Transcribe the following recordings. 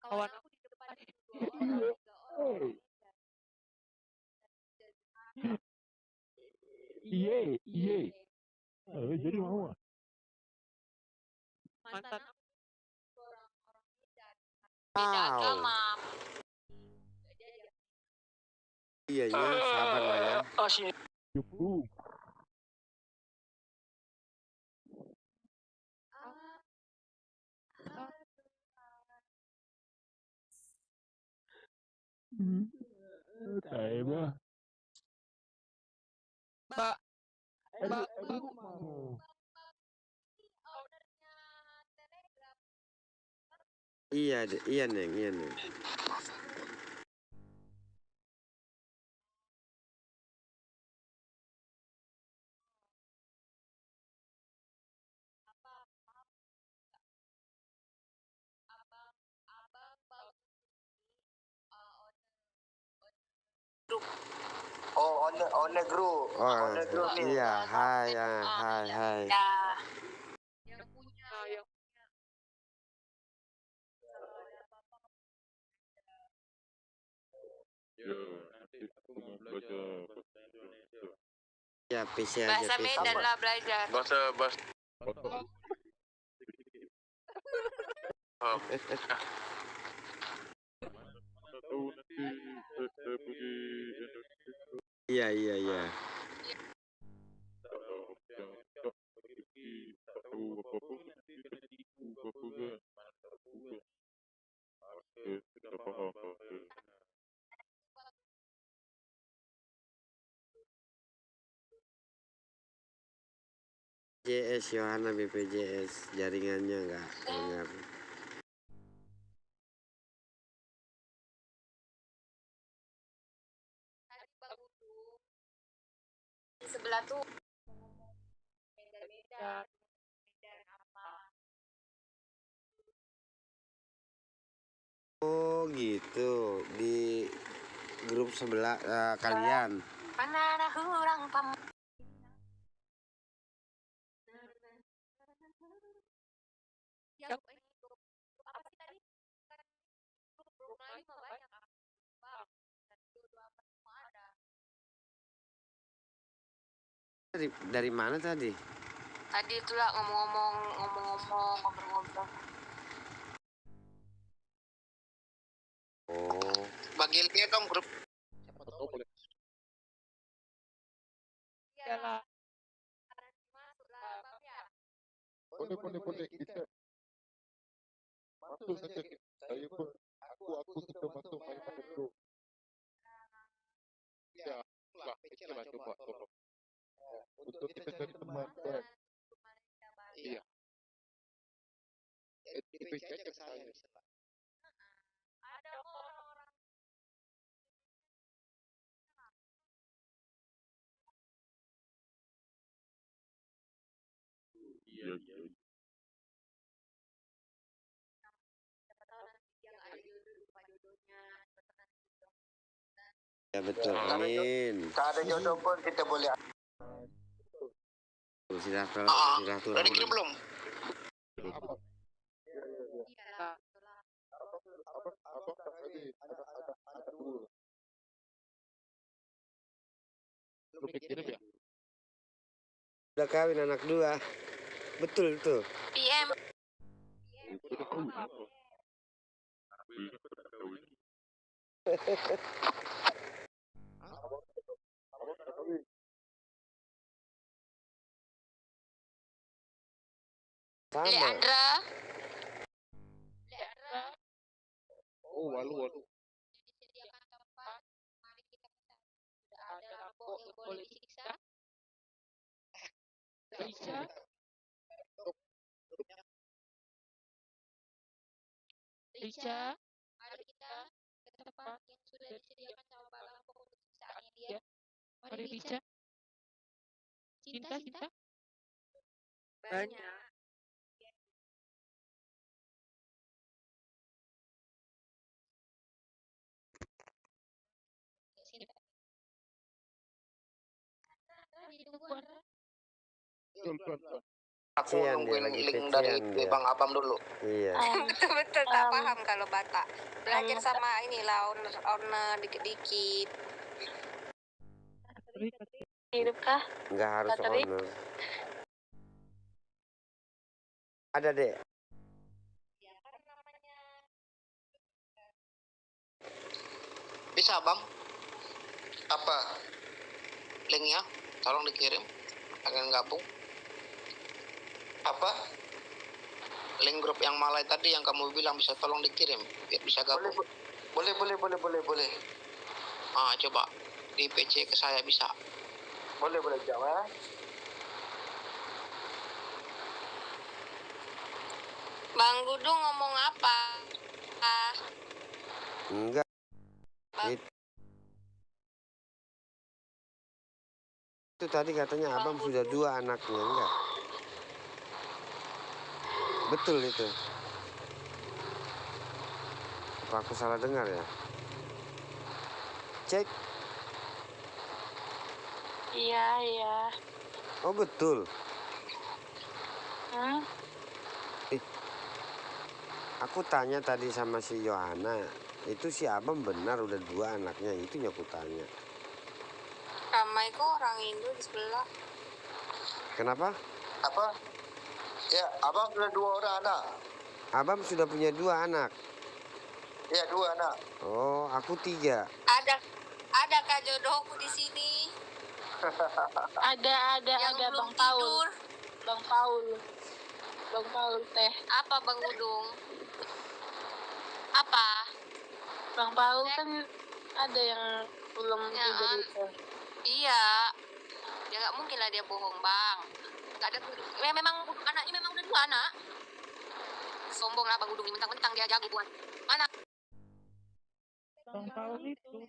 kawan aku di depan itu 2 orang 3 orang. Iya, iya. Jadi mau. Mantan aku orang-orang beda Wow. agama. Iya ya, sabar lah ya. Yupu. Kayak bah. Mbak, Mau. Iya, iya Neng, iya Neng. Oh, on the group. Oh, On the group nih. iya, hai, hai. yang punya Ya, nanti aku mau belajar bahasa Indonesia. Ya, PC aja. bahasa PC. Medan lah belajar. Bahasa. Tahu nanti saya pergi Indonesia. Iya, iya, iya. Kalau yang tak pergi tak tahu apa-apa nanti kena tipu apa kan. Harus kita faham bahasa. JS Yohana BPJS jaringannya nggak dengar. Di sebelah tuh Medan apa? Oh gitu, di grup sebelah kalian. Mana ada orang pam. Yang itu apa sih tadi? Grup Melayu mah banyak apa? Dan dua apa semua ada. Dari mana tadi? Tadi itulah ngobrol-ngobrol. Oh, Bagi linknya dong grup. Siapa tahu boleh. Iyalah. Masuklah Bang ya. Boleh kita masuk saja. Saya pun aku sudah masuk main dulu. Ya, lah PC lah coba tolong. Untuk kita cari teman kan. Iya. Di PC aja ke saya. Ada orang-orang Iya. yang ada jodohnya. ya betul. Amin. Kalau ada jodoh pun kita boleh. Silaturahmi. Udah dikirim belum? Apa? Iya. Apa tadi? Ada dulu. Belum dikirim ya? Udah kawin anak 2. Betul tuh. PM. Udah kawin. Sama. Leandra. Oh, walu. Disediakan tempat. Mari kita sudah ada lampu yang boleh disiksa. Bisa. Rica, mari kita ke tempat yang sudah disediakan sama Pak Lampok untuk siksaannya dia. Mari Rica. Cinta. Banyak. Ditunggu Andra. Betul. Aku Pecian dia, nungguin lagi link dari pecian dia. Bang Abam dulu. Iya. Betul tak paham kalau Batak. Belajar sama inilah owner dikit-dikit. Hidup kah? Nggak harus Bateri? owner. Ada dek. Bisa Bang? Apa? Linknya? Tolong dikirim. Akan gabung. Apa? Link grup yang Malay tadi yang kamu bilang bisa tolong dikirim biar bisa gabung. Boleh. Ah, coba di PC ke saya bisa. Boleh jawab ya. Bang Gudung ngomong apa? Enggak. Itu tadi katanya Abang sudah 2 anaknya, enggak? Betul itu. Apa aku salah dengar ya? Cek. Iya. Oh betul. Aku tanya tadi sama si Yohana, itu si Abang benar udah 2 anaknya, itu yang aku tanya. Ramai kok orang Indo di sebelah. Kenapa? Apa? Ya, Abang sudah 2 orang anak. Abang sudah punya 2 anak. Ya, 2 anak. Oh, aku 3. Ada kak jodohku di sini. Ada Yang belum Bang Paul. tidur. Bang Paul teh. Apa Bang Gudung? Apa? Bang Paul kan ada yang belum Ya, tidur itu. Iya. Ya nggak mungkin lah dia bohong Bang. Nggak ada. Memang anaknya memang udah 2 anak. Sombong lah Bang Gudung, mentang-mentang dia jago buat. Mana? Bang Paul itu.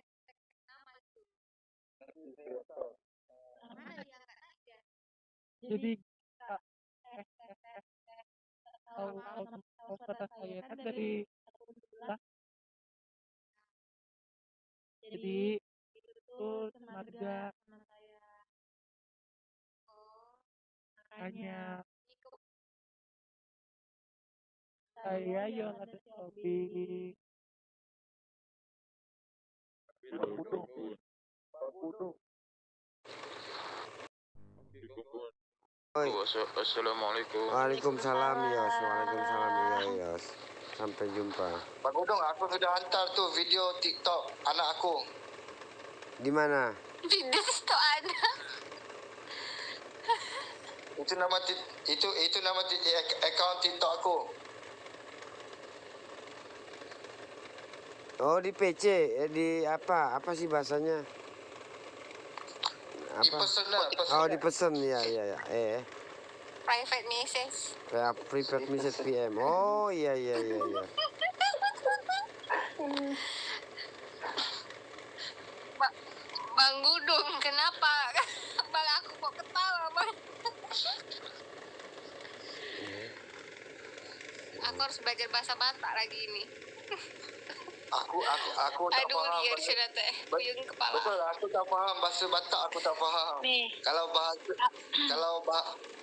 Jadi tahu kata saya kan dari sebelah. Jadi itu marga makanya saya Yolanda Sobi. Oi. Assalamualaikum. Waalaikumsalam Yos, waalaikumsalam Yos. Sampai jumpa. Pak Gudung, aku sudah hantar tuh video TikTok anak aku. Di mana? Video itu ada. Itu nama account TikTok aku. Oh di PC, di apa? Apa sih bahasanya? Apa? Oh dipesen ya. Private message. Kayak private message PM. Oh iya. Bang Gudung, kenapa? Bang aku kok ketawa Bang. Aku harus belajar bahasa Batak lagi ini. Aku tak Aduh, paham. liar sudah teh. Puyeng kepala. Betul, aku tak paham bahasa Batak, aku tak paham. Nih.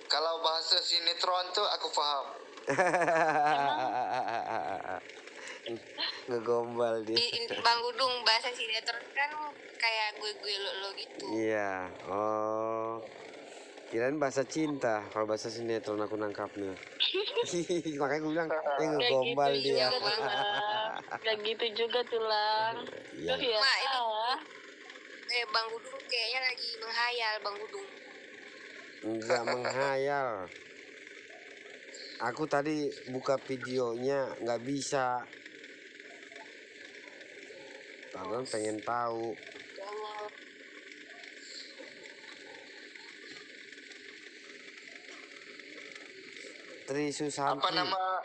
Kalau bahasa sinetron tuh aku paham. Ngegombal dia. Bang Gudung bahasa sinetron kan kayak gue lo gitu. Iya. Oh. Kirain bahasa cinta. Kalau bahasa sinetron aku nangkapnya. Makanya gue bilang, ngegombal gitu dia. Gak gitu juga tulang. Iya. Ya. Mak, ini Bang Gudung kayaknya lagi menghayal Bang Gudung. Enggak menghayal. Aku tadi buka videonya nggak bisa. Abang pengen tahu. Tri Susanti. Apa nama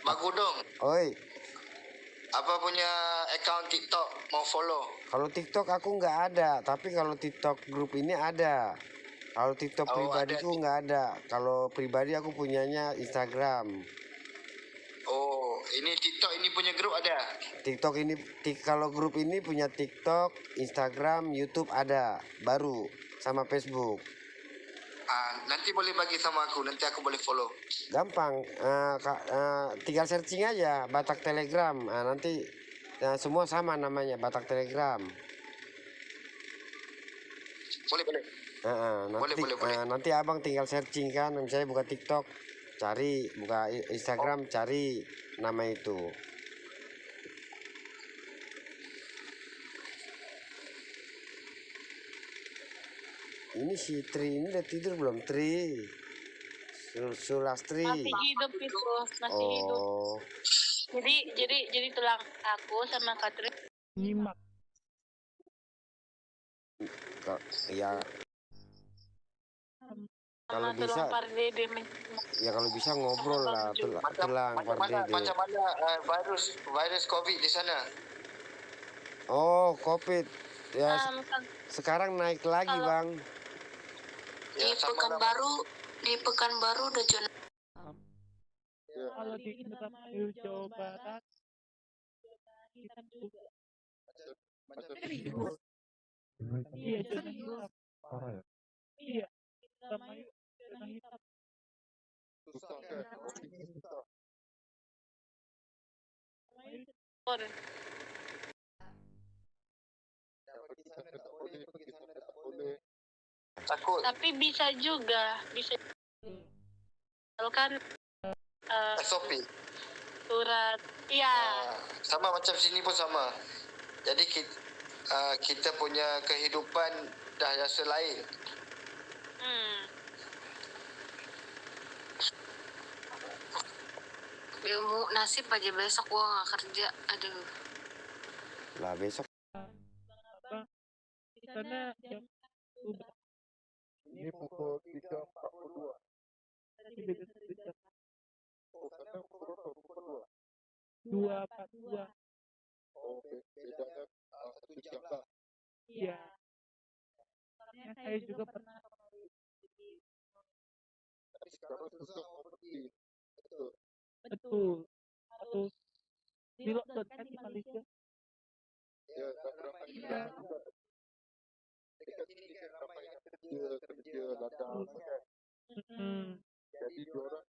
Pak Gudung? Oi, Apa punya account TikTok mau follow? kalau TikTok aku nggak ada, tapi kalau TikTok grup ini ada. Kalau TikTok pribadiku nggak ada. Kalau pribadi aku punyanya Instagram. Oh, ini TikTok ini punya grup ada? TikTok ini, kalau grup ini punya TikTok, Instagram, YouTube ada, baru sama Facebook. Nanti boleh bagi sama aku, nanti aku boleh follow. Gampang, tinggal searching aja Batak Telegram. Nanti semua sama namanya Batak Telegram. Boleh. Boleh. Nanti abang tinggal searching kan, misalnya buka TikTok, cari, buka Instagram, cari nama itu. Ini si Tri ini udah tidur belum, Tri? Sulastri. Masih hidup itu, masih hidup. Oh, Jadi tulang aku sama Katrin nyimak. ya kalau Sama bisa, tulang Pardede ya kalau bisa ngobrol lah tulang Pardede. Macam mana virus COVID di sana? Oh, COVID ya sekarang naik lagi kalau- bang. Ya, Di Pekanbaru udah zona. Kalau di Indramayu Jawa Barat kita juga serius. Iya zona hitam. Iya Indramayu zona hitam. Takut. Tapi bisa juga, bisa. Kalau kan SOP. surat, iya. Sama macam sini pun sama. Jadi kita punya kehidupan dah rasa lain. Ilmu nasib aja besok gua nggak kerja. Aduh. Lah besok Di sana jam Ini pukul 3.42. tadi beda jam 2.42. Oke, bedanya 1 jam lah. Iya. Soalnya saya juga pernah Tapi sekarang susah mau pergi. betul. Harus di lockdown kan di Malaysia. Ya, ramai juga. Dekat sini kan ramai yang kerja ladang. Jadi orang